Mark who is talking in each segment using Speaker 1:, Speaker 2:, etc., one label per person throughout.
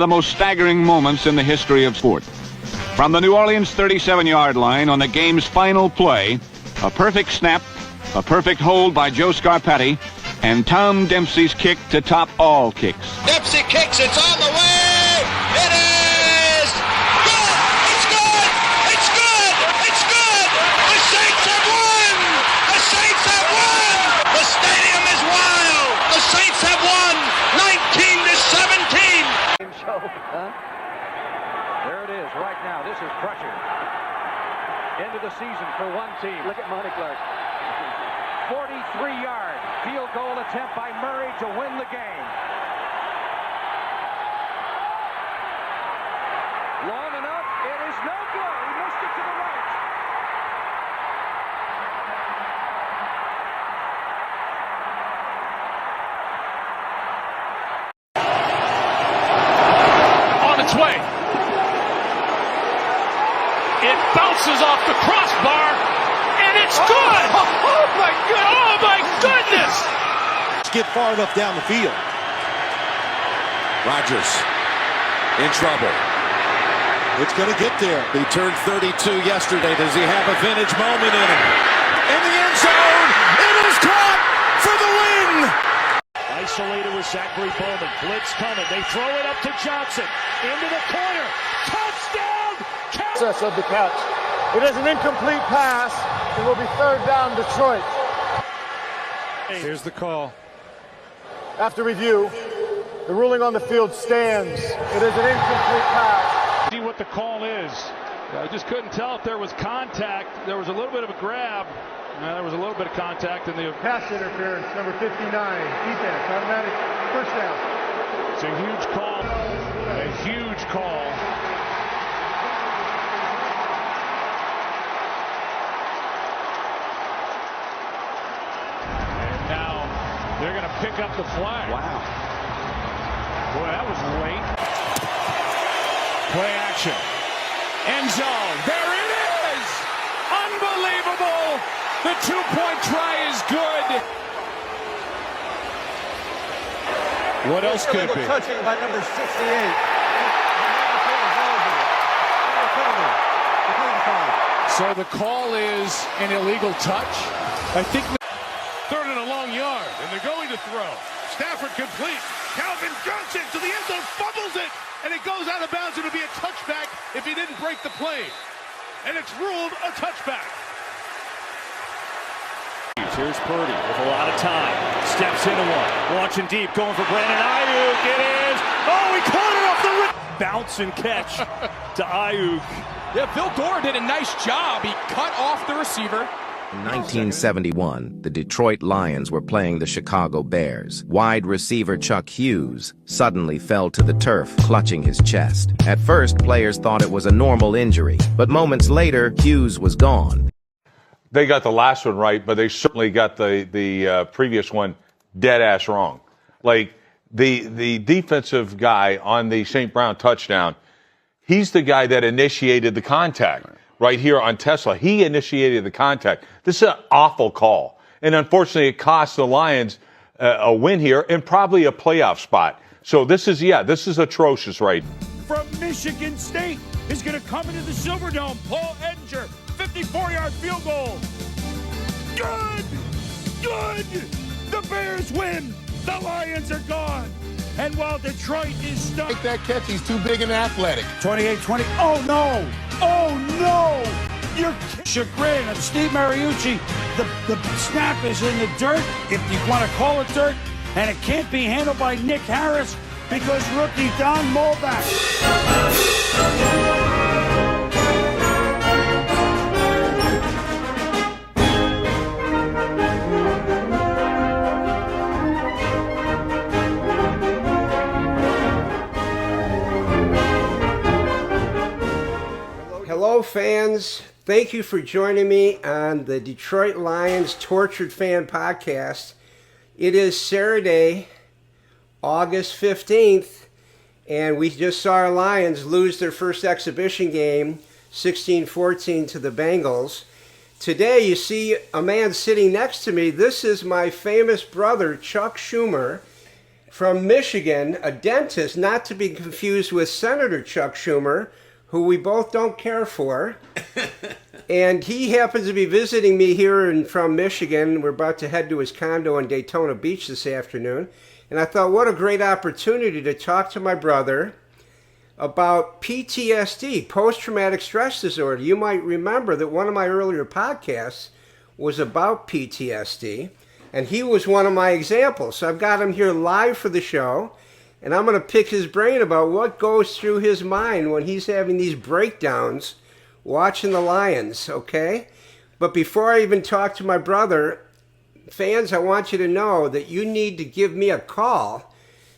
Speaker 1: The most staggering moments in the history of sport. From the New Orleans 37-yard line on the game's final play, a perfect snap, a perfect hold by Joe Scarpati, and Tom Dempsey's kick to top all kicks.
Speaker 2: Dempsey kicks, it's on the way! It is! Good! It's good! It's good! It's good! The Saints have won! The Saints have won! The stadium is wild! The Saints have won 19-17!
Speaker 3: There it is right now. This is crushing. End of the season for one team. Look at Monty Clark. 43-yard field goal attempt by Murray to win the game. Long enough. It is no good. He missed it to the right.
Speaker 4: On its way. It bounces off the crossbar, and it's good! Oh my goodness! Oh my goodness!
Speaker 5: Get far enough down the field. Rodgers in trouble. It's going to get there. He turned 32 yesterday. Does he have a vintage moment in him? In the end zone, it is caught for the win!
Speaker 6: Isolated with Zachary Bowman. Blitz coming. They throw it up to Johnson. Into the corner. Touchdown!
Speaker 7: Of the catch. It is an incomplete pass. It will be third down, Detroit.
Speaker 6: Here's the call.
Speaker 7: After review, the ruling on the field stands. It is an incomplete pass.
Speaker 6: See what the call is. I just couldn't tell if there was contact. There was a little bit of a grab. There was a little bit of contact in the
Speaker 7: Pass interference, number 59. Defense, automatic first down.
Speaker 6: It's a huge call. A huge call. And now they're going to pick up the flag.
Speaker 5: Wow.
Speaker 6: Boy, that was late. Play action. End zone. There it is! Unbelievable! The two-point try is good. What else could it be?
Speaker 7: Touching by number 68.
Speaker 6: So the call is an illegal touch. I think
Speaker 4: Third and a long yard, and they're going to throw. Stafford complete. Calvin Johnson to the end zone, fumbles it, and it goes out of bounds. It'll be a touchback if he didn't break the play. And it's ruled a touchback.
Speaker 6: Here's Purdy with a lot of time. Steps into one. Launching deep. Going for Brandon Ayuk. It is. Oh, he caught it off the rim. Bounce and catch to Ayuk.
Speaker 8: Yeah, Bill Gore did a nice job. He cut off the receiver.
Speaker 9: In 1971, the Detroit Lions were playing the Chicago Bears. Wide receiver Chuck Hughes suddenly fell to the turf, clutching his chest. At first, players thought it was a normal injury, but moments later, Hughes was gone.
Speaker 10: They got the last one right, but they certainly got the previous one dead ass wrong. Like the defensive guy on the St. Brown touchdown, he's the guy that initiated the contact right here on Tesla. He initiated the contact. This is an awful call, and unfortunately, it cost the Lions a win here and probably a playoff spot. So this is atrocious, right?
Speaker 6: From Michigan State is going to come into the Silverdome. Paul Edinger, 54-yard field goal. Good! Good! The Bears win! The Lions are gone! And while Detroit is stuck...
Speaker 5: Take that catch, he's too big and athletic.
Speaker 6: 28-20. Oh, no! Oh, no! You're chagrin of Steve Mariucci. The snap is in the dirt, if you want to call it dirt, and it can't be handled by Nick Harris because rookie Don Molback.
Speaker 11: Hello, fans. Thank you for joining me on the Detroit Lions Tortured Fan Podcast. It is Saturday, August 15th, and we just saw our Lions lose their first exhibition game, 16-14 to the Bengals. Today, you see a man sitting next to me. This is my famous brother, Chuck Schumer. from Michigan, a dentist, not to be confused with Senator Chuck Schumer, who we both don't care for. And he happens to be visiting me here from Michigan. We're about to head to his condo in Daytona Beach this afternoon. And I thought, what a great opportunity to talk to my brother about PTSD, post-traumatic stress disorder. You might remember that one of my earlier podcasts was about PTSD, and he was one of my examples. So I've got him here live for the show, and I'm going to pick his brain about what goes through his mind when he's having these breakdowns watching the Lions, okay? But before I even talk to my brother, fans, I want you to know that you need to give me a call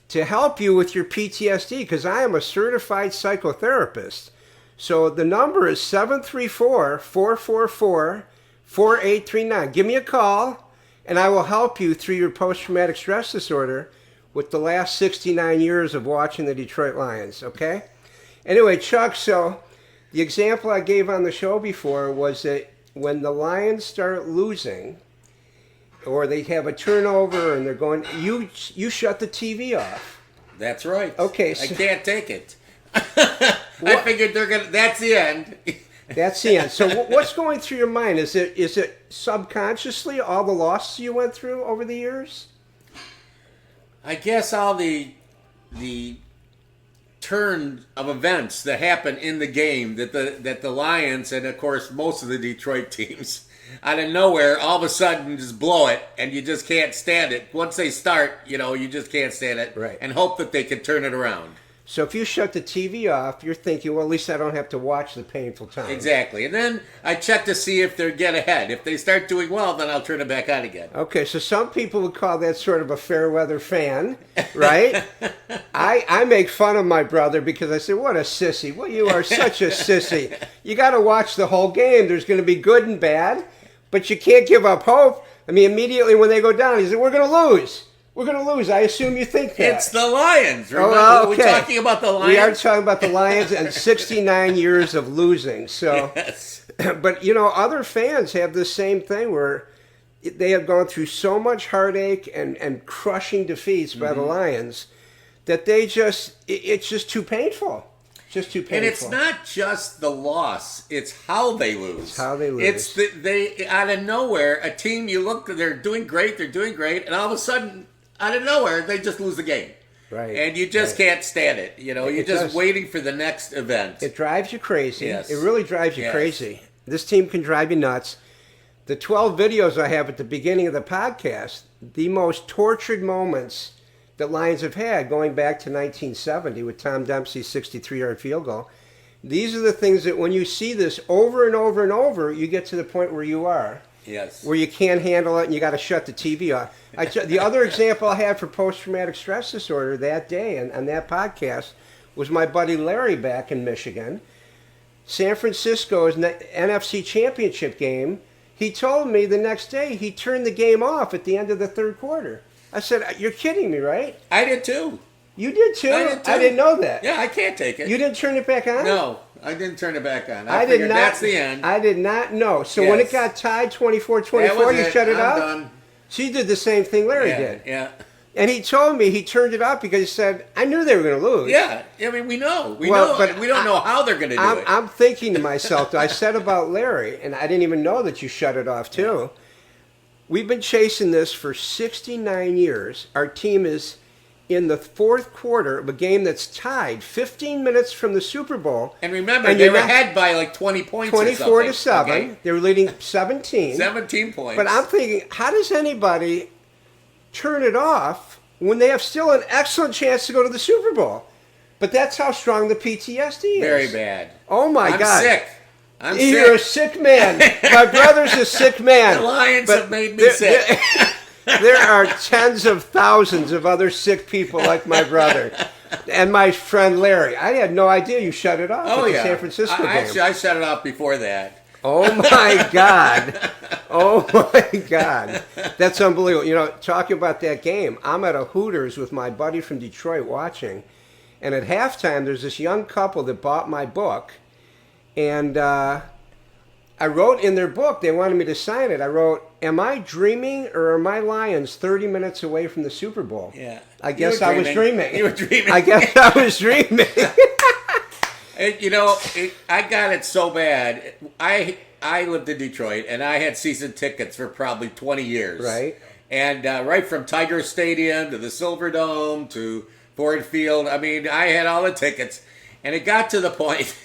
Speaker 11: to help you with your PTSD, because I am a certified psychotherapist. So the number is 734-444-4839. Give me a call, and I will help you through your post-traumatic stress disorder with the last 69 years of watching the Detroit Lions, okay? Anyway, Chuck, so the example I gave on the show before was that when the Lions start losing, or they have a turnover and they're going, you shut the TV off.
Speaker 12: That's right.
Speaker 11: Okay, so
Speaker 12: I can't take it. I figured that's the end.
Speaker 11: That's the end. So what's going through your mind? Is it subconsciously all the losses you went through over the years?
Speaker 12: I guess all the turn of events that happen in the game that the Lions and of course most of the Detroit teams out of nowhere all of a sudden just blow it, and you just can't stand it. Once they start, you just can't stand it,
Speaker 11: right,
Speaker 12: and hope that they can turn it around.
Speaker 11: So if you shut the TV off, you're thinking, well, at least I don't have to watch the painful times.
Speaker 12: Exactly. And then I check to see if they get ahead. If they start doing well, then I'll turn it back on again.
Speaker 11: Okay, so some people would call that sort of a fair weather fan, right? I make fun of my brother because I say, what a sissy. Well, you are such a sissy. You got to watch the whole game. There's going to be good and bad, but you can't give up hope. I mean, immediately when they go down, he said, we're going to lose. We're going to lose. I assume you think that.
Speaker 12: It's the Lions. Remember,
Speaker 11: okay.
Speaker 12: We're talking about the Lions.
Speaker 11: We are talking about the Lions and 69 years of losing. So,
Speaker 12: yes.
Speaker 11: But, other fans have the same thing where they have gone through so much heartache and crushing defeats by the Lions that it's just too painful. Just too painful.
Speaker 12: And it's not just the loss; it's how they lose.
Speaker 11: It's how they lose.
Speaker 12: It's they out of nowhere, a team you look, they're doing great, and all of a sudden, out of nowhere, they just lose the game.
Speaker 11: Right.
Speaker 12: And you just can't stand it. You're just waiting for the next event.
Speaker 11: It drives you crazy.
Speaker 12: Yes.
Speaker 11: It really drives you crazy. This team can drive you nuts. The 12 videos I have at the beginning of the podcast, the most tortured moments that Lions have had going back to 1970 with Tom Dempsey's 63-yard field goal. These are the things that when you see this over and over and over, you get to the point where you are.
Speaker 12: Yes.
Speaker 11: Where you can't handle it and you got to shut the TV off. The other example I had for post-traumatic stress disorder that day and that podcast was my buddy Larry back in Michigan. San Francisco's NFC Championship game, he told me the next day he turned the game off at the end of the third quarter. I said, you're kidding me, right?
Speaker 12: I did too.
Speaker 11: You did too?
Speaker 12: I did too.
Speaker 11: I didn't know that.
Speaker 12: Yeah, I can't take it.
Speaker 11: You didn't turn it back on?
Speaker 12: No, I didn't turn it back on.
Speaker 11: I
Speaker 12: figured
Speaker 11: did not.
Speaker 12: That's the end.
Speaker 11: I did not know. So when it got tied 24-24, you shut it off?
Speaker 12: Done.
Speaker 11: So you did the same thing Larry did.
Speaker 12: Yeah.
Speaker 11: And he told me he turned it off because he said, I knew they were going to lose.
Speaker 12: Yeah. I mean, we know. We know, but we don't know how they're going to do it.
Speaker 11: I'm thinking to myself, I said about Larry, and I didn't even know that you shut it off too. We've been chasing this for 69 years. Our team is in the fourth quarter of a game that's tied 15 minutes from the Super Bowl.
Speaker 12: And remember, they were ahead by like 20 points
Speaker 11: 24 to 7.
Speaker 12: Okay?
Speaker 11: They were leading 17.
Speaker 12: 17 points.
Speaker 11: But I'm thinking, how does anybody turn it off when they have still an excellent chance to go to the Super Bowl? But that's how strong the PTSD is.
Speaker 12: Very bad.
Speaker 11: Oh, my God.
Speaker 12: I'm sick.
Speaker 11: You're a sick man. My brother's a sick man.
Speaker 12: The Lions have made me sick.
Speaker 11: There are tens of thousands of other sick people like my brother. And my friend Larry. I had no idea you shut it off at the San Francisco game.
Speaker 12: Actually, I shut it off before that.
Speaker 11: Oh, my God. Oh, my God. That's unbelievable. Talking about that game, I'm at a Hooters with my buddy from Detroit watching. And at halftime, there's this young couple that bought my book. And I wrote in their book, they wanted me to sign it. I wrote, am I dreaming or are my Lions 30 minutes away from the Super Bowl?
Speaker 12: Yeah.
Speaker 11: I guess I was dreaming.
Speaker 12: You were dreaming.
Speaker 11: I guess I was dreaming.
Speaker 12: I got it so bad. I lived in Detroit, and I had season tickets for probably 20 years.
Speaker 11: Right.
Speaker 12: And right from Tiger Stadium to the Silverdome to Ford Field, I mean, I had all the tickets. And it got to the point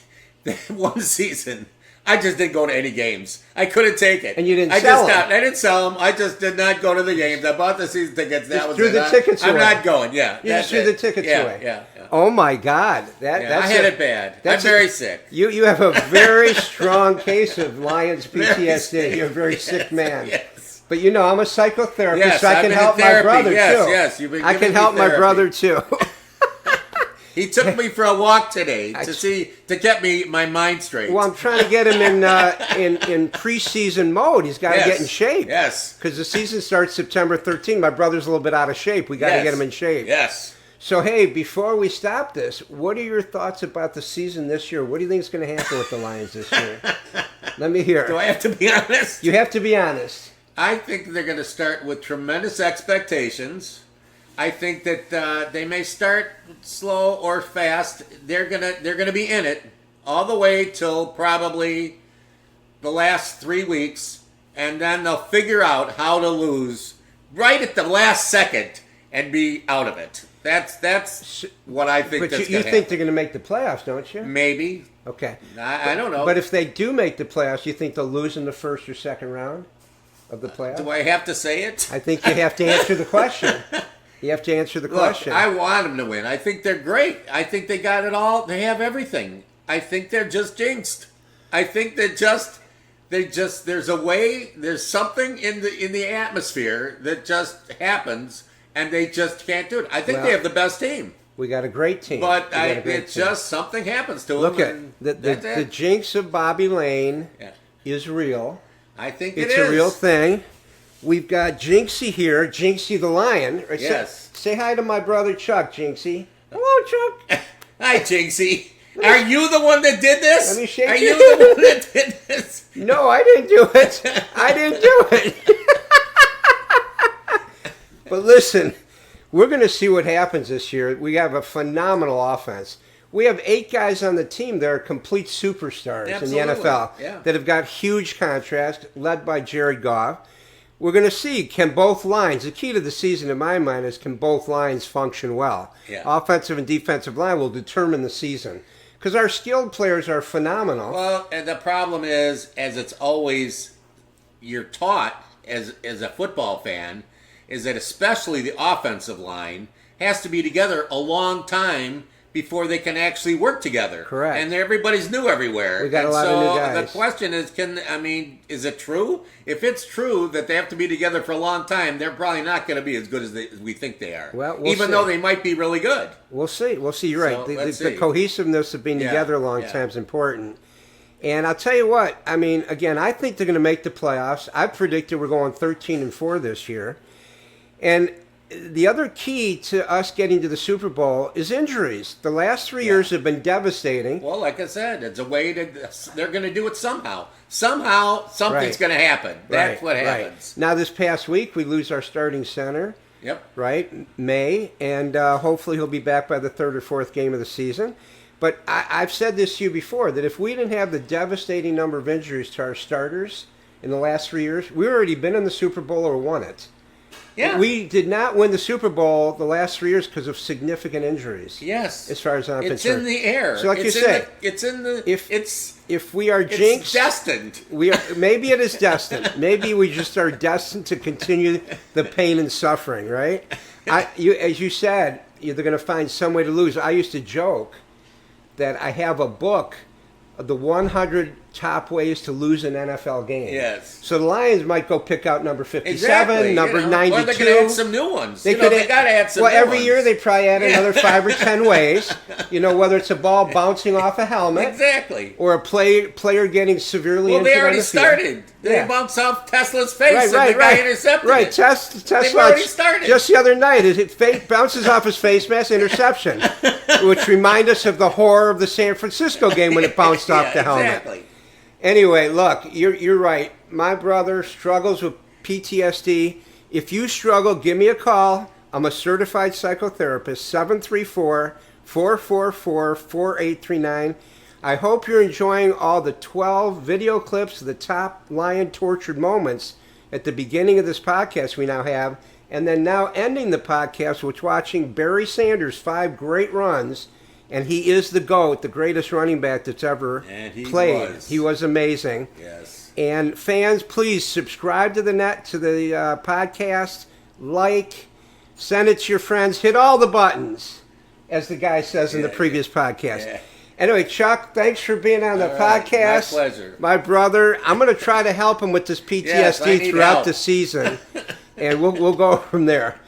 Speaker 12: that one season, I just didn't go to any games. I couldn't take it.
Speaker 11: And you didn't sell them?
Speaker 12: I didn't sell them. I just did not go to the games. I bought the season tickets. That was
Speaker 11: threw the tickets
Speaker 12: I'm
Speaker 11: away.
Speaker 12: not going. Yeah.
Speaker 11: You just threw the tickets away.
Speaker 12: Yeah.
Speaker 11: Oh my God! That's
Speaker 12: I had it bad. I'm very sick.
Speaker 11: You have a very strong case of Lions PTSD. You're a very sick man.
Speaker 12: Yes.
Speaker 11: But you know, I'm a psychotherapist,
Speaker 12: Yes,
Speaker 11: so I
Speaker 12: I've
Speaker 11: can
Speaker 12: been
Speaker 11: help
Speaker 12: in
Speaker 11: my
Speaker 12: therapy.
Speaker 11: brother
Speaker 12: Yes,
Speaker 11: too.
Speaker 12: yes, you've been
Speaker 11: I
Speaker 12: giving
Speaker 11: can
Speaker 12: me
Speaker 11: help my
Speaker 12: therapy.
Speaker 11: brother too.
Speaker 12: He took me for a walk today to get me my mind straight.
Speaker 11: Well, I'm trying to get him in preseason mode. He's got to get in shape.
Speaker 12: Yes.
Speaker 11: Because the season starts September 13th. My brother's a little bit out of shape. We got to get him in shape.
Speaker 12: Yes.
Speaker 11: So, hey, before we stop this, what are your thoughts about the season this year? What do you think is going to happen with the Lions this year? Let me hear.
Speaker 12: Do I have to be honest?
Speaker 11: You have to be honest.
Speaker 12: I think they're going to start with tremendous expectations. I think that they may start slow or fast. They're gonna be in it all the way till probably the last 3 weeks, and then they'll figure out how to lose right at the last second and be out of it. That's what I think.
Speaker 11: But you think they're going to make the playoffs, don't you?
Speaker 12: Maybe.
Speaker 11: Okay.
Speaker 12: I don't know.
Speaker 11: But if they do make the playoffs, you think they'll lose in the first or second round of the playoffs?
Speaker 12: Do I have to say it?
Speaker 11: I think you have to answer the question. You have to answer the question.
Speaker 12: Look, I want them to win. I think they're great. I think they got it all. They have everything. I think they're just jinxed. I think that there's a way, there's something in the atmosphere that just happens, and they just can't do it. I think they have the best team.
Speaker 11: We got a great team.
Speaker 12: But just something happens to them.
Speaker 11: Look at the jinx of Bobby Lane is real.
Speaker 12: I think
Speaker 11: it's a real thing. We've got Jinxie here, Jinxie the Lion.
Speaker 12: Yes.
Speaker 11: Say hi to my brother Chuck, Jinxie. Hello, Chuck.
Speaker 12: Hi, Jinxie. Are you the one that did this?
Speaker 11: Let me shake
Speaker 12: Are
Speaker 11: you.
Speaker 12: you the one that did this?
Speaker 11: No, I didn't do it. I didn't do it. But listen, we're going to see what happens this year. We have a phenomenal offense. We have 8 guys on the team that are complete superstars in the NFL that have got huge contracts, led by Jared Goff. We're going to see, can both lines, the key to the season in my mind is, can both lines function well?
Speaker 12: Yeah.
Speaker 11: Offensive and defensive line will determine the season. Because our skilled players are phenomenal.
Speaker 12: Well, and the problem is, as it's always, you're taught as a football fan, is that especially the offensive line has to be together a long time before they can actually work together.
Speaker 11: Correct.
Speaker 12: And everybody's new everywhere.
Speaker 11: We got a lot of new guys.
Speaker 12: The question is, is it true? If it's true that they have to be together for a long time, they're probably not going to be as good as we think they are.
Speaker 11: Well,
Speaker 12: even though they might be really good.
Speaker 11: We'll see. We'll see. You're right.
Speaker 12: So,
Speaker 11: the cohesiveness of being together a long time is important. And I'll tell you what. I mean, again, I think they're going to make the playoffs. I predicted we're going 13-4 this year. And the other key to us getting to the Super Bowl is injuries. The last 3 years have been devastating.
Speaker 12: Well, like I said, it's a way they're going to do it somehow. Somehow, something's going to happen. That's what happens.
Speaker 11: Now, this past week, we lose our starting center.
Speaker 12: Yep.
Speaker 11: Right? May. And hopefully he'll be back by the 3rd or 4th game of the season. But I've said this to you before, that if we didn't have the devastating number of injuries to our starters in the last 3 years, we've already been in the Super Bowl or won it.
Speaker 12: Yeah.
Speaker 11: We did not win the Super Bowl the last 3 years because of significant injuries.
Speaker 12: Yes.
Speaker 11: As far as I'm concerned.
Speaker 12: It's in the air.
Speaker 11: So like you say, if we are jinxed,
Speaker 12: destined.
Speaker 11: Maybe it is destined. Maybe we just are destined to continue the pain and suffering, right? As you said, they're going to find some way to lose. I used to joke that I have a book of the 100 top ways to lose an NFL game.
Speaker 12: Yes.
Speaker 11: So the Lions might go pick out number 57, number 92.
Speaker 12: Or they're going to add some new ones. They got to add some new ones.
Speaker 11: Well, every year they probably add another 5 or 10 ways. Whether it's a ball bouncing off a helmet.
Speaker 12: Exactly.
Speaker 11: Or a player getting severely injured.
Speaker 12: Well, they already started. They bounced off Tesla's face and the guy intercepted
Speaker 11: it.
Speaker 12: Tesla. They've already started.
Speaker 11: Just the other night, it bounces off his face mask, interception. Which remind us of the horror of the San Francisco game when it bounced off the helmet.
Speaker 12: Exactly.
Speaker 11: Anyway, look, you're right. My brother struggles with PTSD. If you struggle, give me a call. I'm a certified psychotherapist, 734-444-4839. I hope you're enjoying all the 12 video clips of the top lion tortured moments at the beginning of this podcast we now have, and then now ending the podcast with watching Barry Sanders' 5 great runs, and he is the GOAT, the greatest running back that's ever played. He was amazing.
Speaker 12: Yes.
Speaker 11: And fans, please subscribe to the podcast, like, send it to your friends, hit all the buttons, as the guy says in the previous podcast.
Speaker 12: Yeah.
Speaker 11: Anyway, Chuck, thanks for being on the podcast.
Speaker 12: My pleasure.
Speaker 11: My brother, I'm going to try to help him with this PTSD throughout the season, and we'll go from there.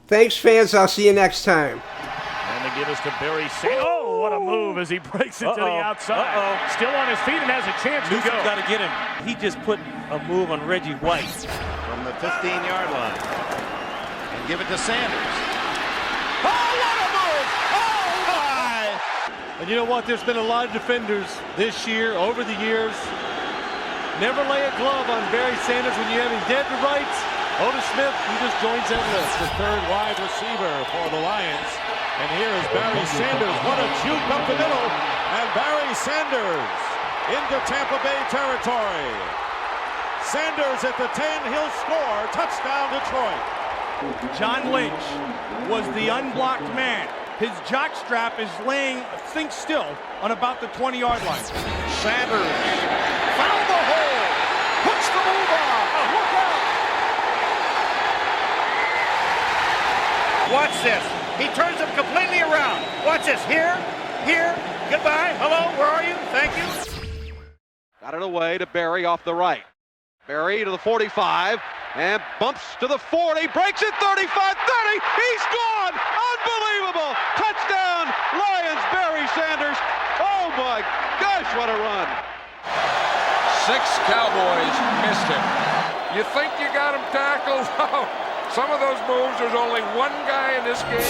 Speaker 11: Thanks, fans. I'll see you next time.
Speaker 6: And they give us to Barry Sanders. Oh, what a move as he breaks it to the outside. Still on his feet and has a chance to go.
Speaker 13: Got to get him. He just put a move on Reggie White.
Speaker 14: From the 15-yard line. And give it to Sanders.
Speaker 4: Oh, what a move! Oh, my! And you know what? There's been a lot of defenders this year, over the years. Never lay a glove on Barry Sanders when you have him dead to rights. Otis Smith, he just joins that list. The third wide receiver for the Lions. And here is Barry Sanders. What a juke up the middle. And Barry Sanders into Tampa Bay territory. Sanders at the 10, he'll score. Touchdown, Detroit.
Speaker 8: John Lynch was the unblocked man. His jockstrap is laying, think still, on about the 20-yard line.
Speaker 4: Sanders found the hole. Puts the move on. Look out.
Speaker 3: Watch this. He turns him completely around. Watch this. Here, goodbye, hello, where are you? Thank you. Got it away to Barry off the right. Barry to the 45 and bumps to the 40, breaks it 35, 30. He's gone. Unbelievable. Touchdown, Lions, Barry Sanders. Oh my gosh, what a run.
Speaker 15: 6 Cowboys missed him. You think you got him tackled? Some of those moves, there's only one guy in this game.